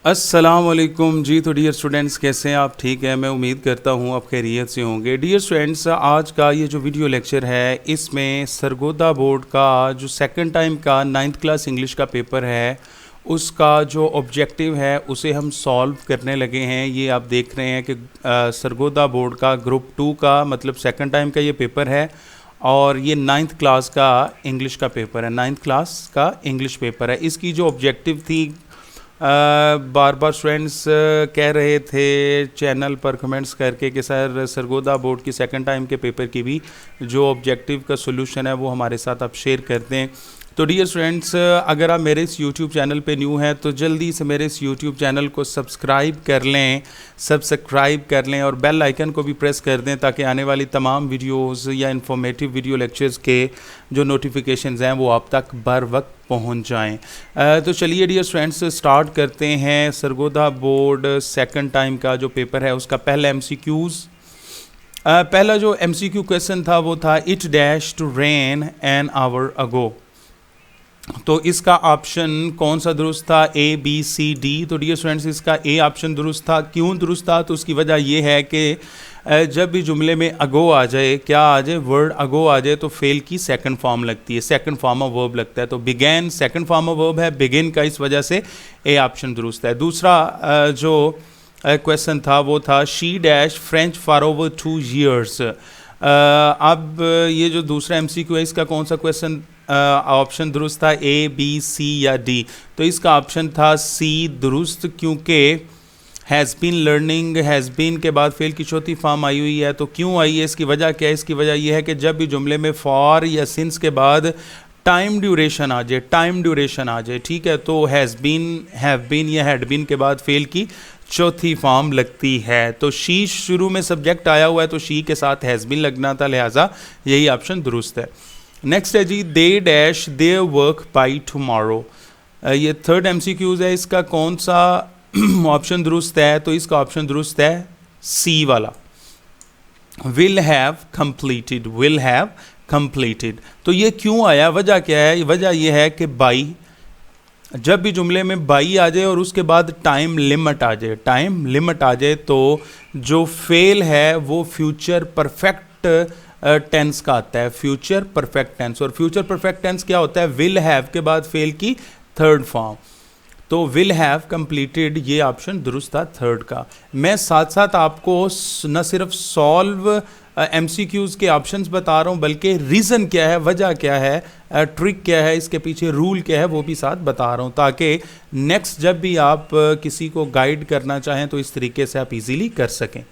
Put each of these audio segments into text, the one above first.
अस्सलाम वालेकुम जी। तो डियर स्टूडेंट्स, कैसे हैं आप? ठीक है, मैं उम्मीद करता हूँ आप खैरियत से होंगे। डियर स्टूडेंट्स, आज का ये जो वीडियो लेक्चर है इसमें सरगोदा बोर्ड का जो सेकंड टाइम का 9th क्लास इंग्लिश का पेपर है उसका जो ऑब्जेक्टिव है उसे हम सॉल्व करने लगे हैं। ये आप देख रहे हैं कि सरगोदा बोर्ड का ग्रुप 2 का मतलब सेकंड टाइम का ये पेपर है और ये 9th क्लास का इंग्लिश का पेपर है। 9th क्लास का इंग्लिश पेपर है। इसकी जो ऑब्जेक्टिव थी, बार बार स्टूडेंट्स कह रहे थे चैनल पर कमेंट्स करके कि सर सरगोदा बोर्ड की सेकंड टाइम के पेपर की भी जो ऑब्जेक्टिव का सोल्यूशन है वो हमारे साथ आप शेयर कर दें। तो डियर स्टूडेंट्स, अगर आप मेरे इस यूट्यूब चैनल पे न्यू हैं तो जल्दी से मेरे इस यूट्यूब चैनल को सब्सक्राइब कर लें और बेल आइकन को भी प्रेस कर दें ताकि आने वाली तमाम वीडियोस या इंफॉर्मेटिव वीडियो लेक्चर्स के जो नोटिफिकेशंस हैं वो आप तक बर वक्त पहुंच जाएं। तो चलिए डियर स्टूडेंट्स, स्टार्ट करते हैं सरगोदा बोर्ड सेकंड टाइम का जो पेपर है उसका पहला MCQs। पहला जो MCQ क्वेश्चन था वो था it dash to rain an hour ago. तो इसका ऑप्शन कौन सा दुरुस्त था? ABCD। तो डियर स्टूडेंट्स, इसका A ऑप्शन दुरुस्त था। क्यों दुरुस्त था? तो उसकी वजह यह है कि जब भी जुमले में अगो आ जाए, क्या आ जाए, वर्ड अगो आ जाए तो फेल की सेकंड फॉर्म लगती है, सेकंड फॉर्म ऑफ वर्ब लगता है। तो began second form of verb है, बिगिन का, इस वजह से A ऑप्शन दुरुस्त है। दूसरा जो क्वेश्चन था वो था she dash French for over 2 years। अब ये जो दूसरा MCQ है इसका कौन सा क्वेश्चन ऑप्शन दुरुस्त था? A, B, C या D? तो इसका ऑप्शन था C दुरुस्त, क्योंकि has been learning, has been के बाद फेल की चौथी फॉर्म आई हुई है। तो क्यों आई है, इसकी वजह क्या है? इसकी वजह यह है कि जब भी जुमले में फॉर या सिंस के बाद टाइम ड्यूरेशन आ जाए, ठीक है, तो हैज़ बीन, हैव बीन या हैड बीन के बाद फेल की चौथी फॉर्म लगती है। तो शी शुरू में सब्जेक्ट आया हुआ है तो शी के साथ हैज़ बीन लगना था, लिहाजा यही ऑप्शन दुरुस्त है। नेक्स्ट है जी they dash their work by tomorrow. ये थर्ड MCQs है, इसका कौन सा ऑप्शन दुरुस्त है? तो इसका ऑप्शन दुरुस्त है C वाला, विल हैव कंप्लीटेड। तो ये क्यों आया, वजह क्या है? वजह यह है कि बाई, जब भी जुमले में बाई आ जाए और उसके बाद टाइम लिमिट आ जाए तो जो फेल है वो फ्यूचर परफेक्ट टेंस का आता है, फ्यूचर परफेक्ट टेंस। और फ्यूचर परफेक्ट टेंस क्या होता है? विल हैव के बाद फेल की थर्ड फॉर्म। तो विल हैव कंप्लीटेड, ये ऑप्शन दुरुस्त था थर्ड का। मैं साथ साथ आपको न सिर्फ सॉल्व MCQs के ऑप्शंस बता रहा हूँ बल्कि रीज़न क्या है, वजह क्या है, ट्रिक क्या है, इसके पीछे रूल क्या है वो भी साथ बता रहा हूँ, ताकि नेक्स्ट जब भी आप किसी को गाइड करना चाहें तो इस तरीके से आप इजीली कर सकें।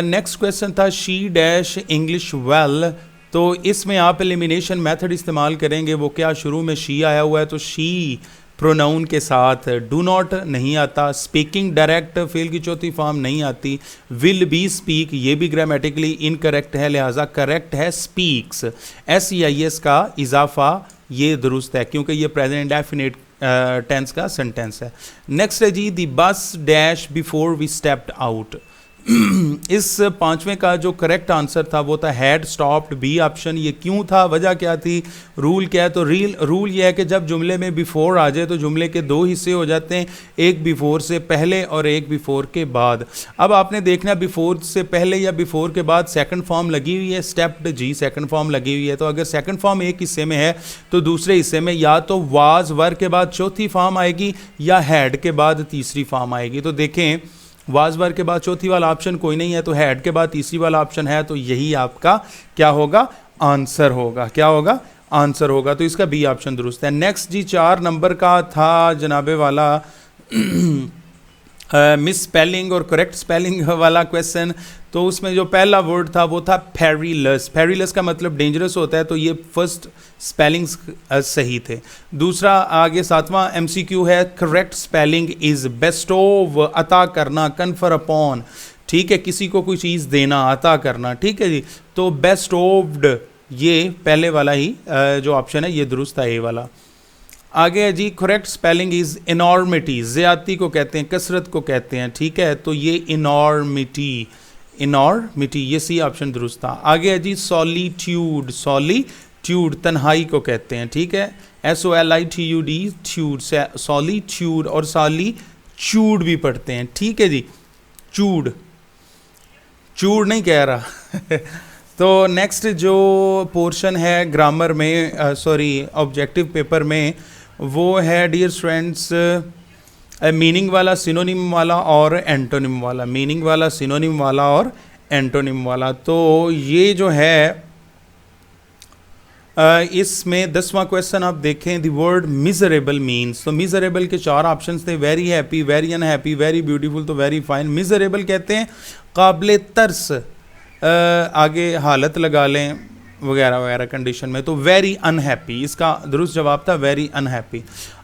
नेक्स्ट क्वेश्चन था शी डैश इंग्लिश वेल। तो इसमें आप एलिमिनेशन मेथड इस्तेमाल करेंगे। वो क्या, शुरू में शी आया हुआ है तो शी प्रोनाउन के साथ, डू नॉट नहीं आता, स्पीकिंग डायरेक्ट फेल की चौथी फॉर्म नहीं आती, विल बी स्पीक ये भी ग्रामेटिकली इनकरेक्ट है, लिहाजा करेक्ट है स्पीक्स। SEIS का इजाफा ये दुरुस्त है क्योंकि ये प्रेजेंट इंडेफिनिट टेंस का सेंटेंस है। नेक्स्ट है जी the bus dash before we stepped out. इस पांचवें का जो करेक्ट आंसर था वो था हैड स्टॉप्ड, B ऑप्शन। ये क्यों था, वजह क्या थी, रूल क्या है? तो रूल ये है कि जब जुमले में बिफोर आ जाए तो जुमले के दो हिस्से हो जाते हैं, एक बिफोर से पहले और एक बिफोर के बाद। अब आपने देखना बिफोर से पहले या बिफोर के बाद सेकंड फॉर्म लगी हुई है, स्टेप्ड G सेकंड फॉर्म लगी हुई है। तो अगर सेकंड फॉर्म एक हिस्से में है तो दूसरे हिस्से में या तो वाज वर के बाद चौथी फॉर्म आएगी या हैड के बाद तीसरी फॉर्म आएगी। तो देखें, वाज वर के बाद चौथी वाला ऑप्शन कोई नहीं है तो हैड के बाद तीसरी वाला ऑप्शन है, तो यही आपका क्या होगा, आंसर होगा। क्या होगा, आंसर होगा। तो इसका B ऑप्शन दुरुस्त है। नेक्स्ट जी 4 नंबर का था जनाबे वाला मिस स्पेलिंग और करेक्ट स्पेलिंग वाला क्वेश्चन। तो उसमें जो पहला वर्ड था वो था पेरिलस का मतलब डेंजरस होता है, तो ये फर्स्ट स्पेलिंग्स सही थे। दूसरा आगे 7वां MCQ है करेक्ट स्पेलिंग इज बेस्टोव, अता करना, कन्फर अपॉन, ठीक है, किसी को कोई चीज़ देना, अता करना, ठीक है जी। तो बेस्टोव्ड ये पहले वाला ही जो ऑप्शन है ये दुरुस्त है, A वाला। आगे है जी करेक्ट स्पेलिंग इज इनॉर्मिटी, ज़्यादती को कहते हैं, कसरत को कहते हैं, ठीक है, तो ये इनॉर्मिटी ये C ऑप्शन दुरुस्त था। आगे है जी सॉलिट्यूड ट्यूड तन्हाई को कहते हैं, ठीक है, SOLITUD ट्यूड, सॉलिट्यूड और सॉलिट्यूड भी पढ़ते हैं, ठीक है जी, चूड चूड़ नहीं कह रहा तो नेक्स्ट जो पोर्शन है ग्रामर में, सॉरी ऑब्जेक्टिव पेपर में, वो है डियर स्टूडेंट्स मीनिंग वाला, सिनोनिम वाला और एंटोनिम वाला, मीनिंग वाला, सिनोनिम वाला और एंटोनिम वाला। तो ये जो है इसमें 10वां क्वेश्चन आप देखें, द वर्ड मिजरेबल मीन्स, तो मिजरेबल के 4 ऑप्शंस थे, very happy, very unhappy, very beautiful, तो वेरी फाइन। मिजरेबल कहते हैं काबिल तरस, आगे हालत लगा लें वगैरह वगैरह कंडीशन में, तो वेरी अनहैप्पी इसका दुरुस्त जवाब था, वेरी अनहैप्पी।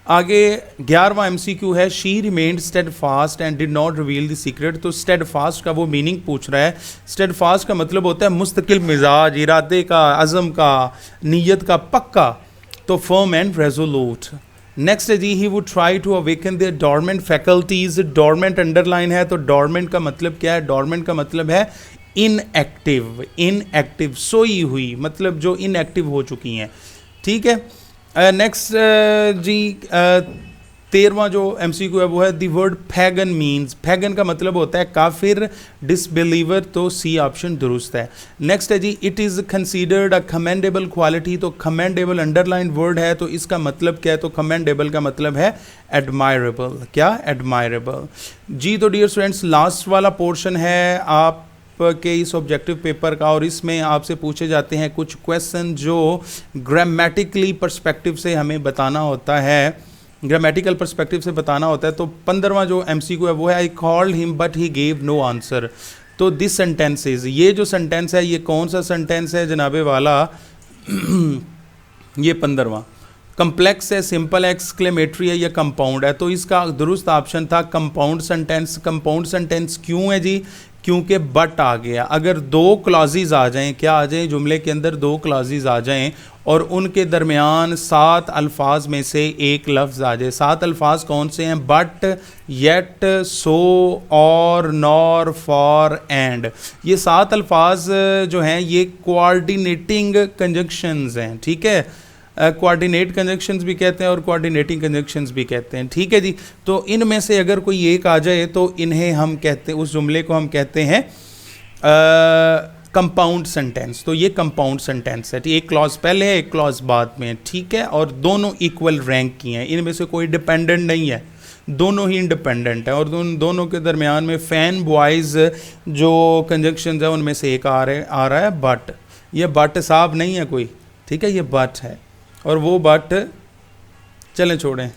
आगे 11वां MCQ है, she remained stayed fast and did not reveal the secret, तो स्टेड फास्ट का वो मीनिंग पूछ रहा है। स्टेड फास्ट का मतलब होता है मुस्तकिल मिजाज, इरादे का, अज़म का, नीयत का पक्का, तो फर्म एंड रेजोलूट। नेक्स्ट है जी, he would try to awaken the dormant faculties, dormant underline है, तो डॉर्मेंट का मतलब क्या है, डॉर्मेंट का मतलब है इनएक्टिव, इनएक्टिव सोई हुई, मतलब जो इनएक्टिव हो चुकी हैं, ठीक है। नेक्स्ट जी 13वां जो MCQ है वो है, the word pagan means, pagan का मतलब होता है काफिर, डिसबिलीवर, तो सी ऑप्शन दुरुस्त है। नेक्स्ट है जी, it is considered a commendable quality, तो कमेंडेबल अंडरलाइन वर्ड है, तो इसका मतलब क्या है, तो कमेंडेबल का मतलब है एडमायरेबल, क्या एडमायरेबल जी। तो डियर स्टूडेंट्स लास्ट वाला पोर्शन है आप के इस ऑब्जेक्टिव पेपर का, और इसमें आपसे पूछे जाते हैं कुछ क्वेश्चन जो ग्रामेटिकली पर्सपेक्टिव से हमें बताना होता है, ग्रामेटिकल पर्सपेक्टिव से बताना होता है। तो 15वां जो MCQ है वो है, I called him but he gave no answer, तो दिस सेंटेंसेस, ये जो सेंटेंस है ये कौन सा सेंटेंस है जनाबे वाला ये 15वां। कम्प्लेक्स है, सिंपल है, एक्सक्लेमेटरी है या कंपाउंड है, तो इसका दुरुस्त ऑप्शन था कंपाउंड सेंटेंस। कंपाउंड सेंटेंस क्यों है जी, क्योंकि बट आ गया। अगर 2 क्लॉजेज आ जाएं, क्या आ जाएं, जुमले के अंदर 2 क्लॉजेज आ जाएं और उनके दरमियान 7 अल्फाज में से एक लफ्ज़ आ जाए। 7 अल्फाज कौन से हैं, बट, येट, सो, और, नॉर, फॉर, एंड, ये 7 अल्फाज जो हैं ये कोऑर्डिनेटिंग कंजंक्शंस हैं, ठीक है, कोऑर्डिनेट कंजंक्शंस भी कहते हैं और कोऑर्डिनेटिंग कंजंक्शंस भी कहते हैं, ठीक है जी। तो इनमें से अगर कोई एक आ जाए तो इन्हें हम कहते हैं, उस जुमले को हम कहते हैं कंपाउंड सेंटेंस, तो ये कंपाउंड सेंटेंस है, एक क्लॉज पहले है एक क्लॉज बाद में, ठीक है, और दोनों इक्वल रैंक की हैं, इनमें से कोई डिपेंडेंट नहीं है, दोनों ही इंडिपेंडेंट है, और दोनों के दरमियान में फैन बॉयज़ जो कंजंक्शन है उनमें से एक आ रहा है बट, ये बट साहब नहीं है कोई, ठीक है, ये बट है, और वो बट चलें छोड़ें।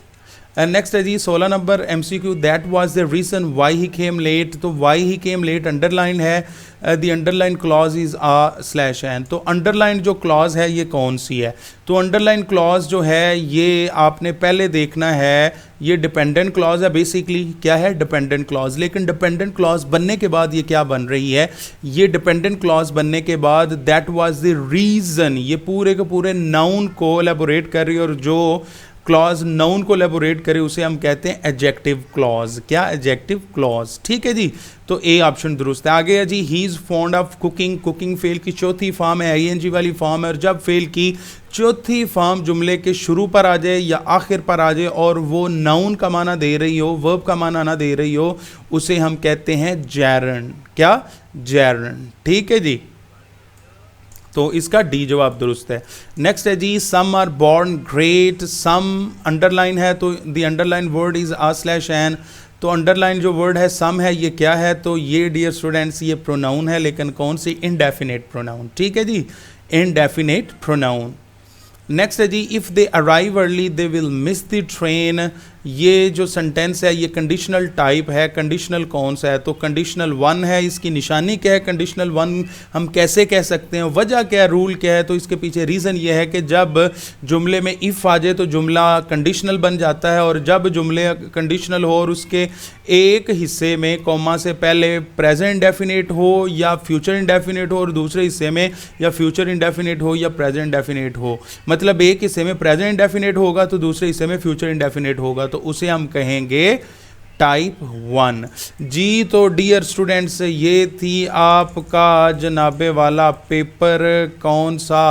नेक्स्ट है जी 16 number MCQ, that was the reason why he came late, तो why he came late underline है, the underline clause is /n, तो अंडरलाइन जो क्लॉज है ये कौन सी है, तो अंडरलाइन क्लॉज जो है ये आपने पहले देखना है, ये डिपेंडेंट क्लॉज है, बेसिकली क्या है, डिपेंडेंट क्लॉज, लेकिन डिपेंडेंट क्लॉज बनने के बाद ये क्या बन रही है, ये डिपेंडेंट क्लॉज बनने के बाद दैट वाज द रीज़न, ये पूरे के पूरे नाउन को एलेबोरेट कर रही है, और जो क्लॉज नाउन को एलेबोरेट करे उसे हम कहते हैं एडजेक्टिव क्लॉज, क्या एडजेक्टिव क्लॉज, ठीक है जी। तो ए ऑप्शन दुरुस्त है। आगे है जी, he is fond of cooking, cooking फेल की चौथी फॉर्म है, ING वाली फॉर्म है, और जब फेल की चौथी फॉर्म जुमले के शुरू पर आ जाए या आखिर पर आ जाए और वो नाउन का माना दे रही हो, वर्ब का माना ना दे रही हो, उसे हम कहते हैं जैरन, क्या जैरन, ठीक है जी। तो इसका डी जवाब दुरुस्त है। नेक्स्ट है जी, some are born great, some underline है, तो the underline word is /n, तो अंडरलाइन जो वर्ड है सम है, ये क्या है, तो ये डियर स्टूडेंट्स ये प्रोनाउन है, लेकिन कौन सी, इनडेफिनेट प्रोनाउन, ठीक है जी, इनडेफिनेट प्रोनाउन। नेक्स्ट है जी, if they arrive early they will miss the train, ये जो सेंटेंस है ये कंडीशनल टाइप है, कंडीशनल कौन सा है, तो कंडीशनल 1 है, इसकी निशानी क्या है, कंडीशनल 1 हम कैसे कह सकते हैं, वजह क्या है, रूल क्या है, तो इसके पीछे रीज़न ये है कि जब जुमले में इफ़ आ जाए तो जुमला कंडीशनल बन जाता है, और जब जुमले कंडीशनल हो और उसके एक हिस्से में कॉमा से पहले प्रेजेंट इंडेफिनिट हो या फ्यूचर इंडेफिनिट हो, और दूसरे हिस्से में या फ्यूचर इंडेफिनिट हो या प्रेजेंट इंडेफिनिट हो, मतलब एक हिस्से में प्रेजेंट इंडेफिनिट होगा तो दूसरे हिस्से में फ्यूचर इंडेफिनिट होगा, तो उसे हम कहेंगे टाइप 1। जी तो डियर स्टूडेंट्स, ये थी आपका जनाबे वाला पेपर। कौन सा?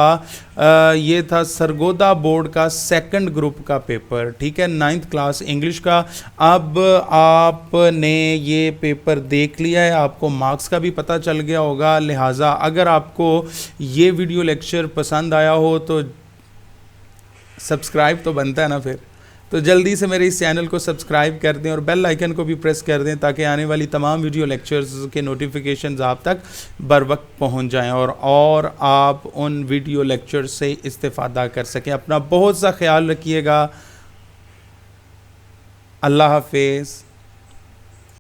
ये था सरगोदा बोर्ड का सेकंड ग्रुप का पेपर, ठीक है, 9th क्लास इंग्लिश का। अब आपने ये पेपर देख लिया है, आपको मार्क्स का भी पता चल गया होगा। लिहाजा अगर आपको ये वीडियो लेक्चर पसंद आया हो तो सब्सक्राइब तो बनता है ना फिर, तो जल्दी से मेरे इस चैनल को सब्सक्राइब कर दें और बेल आइकन को भी प्रेस कर दें ताकि आने वाली तमाम वीडियो लेक्चर्स के नोटिफिकेशंस आप तक बर वक्त पहुँच जाएँ और आप उन वीडियो लेक्चर्स से इस्तेफ़ादा कर सकें। अपना बहुत सा ख्याल रखिएगा। अल्लाह हाफिज़।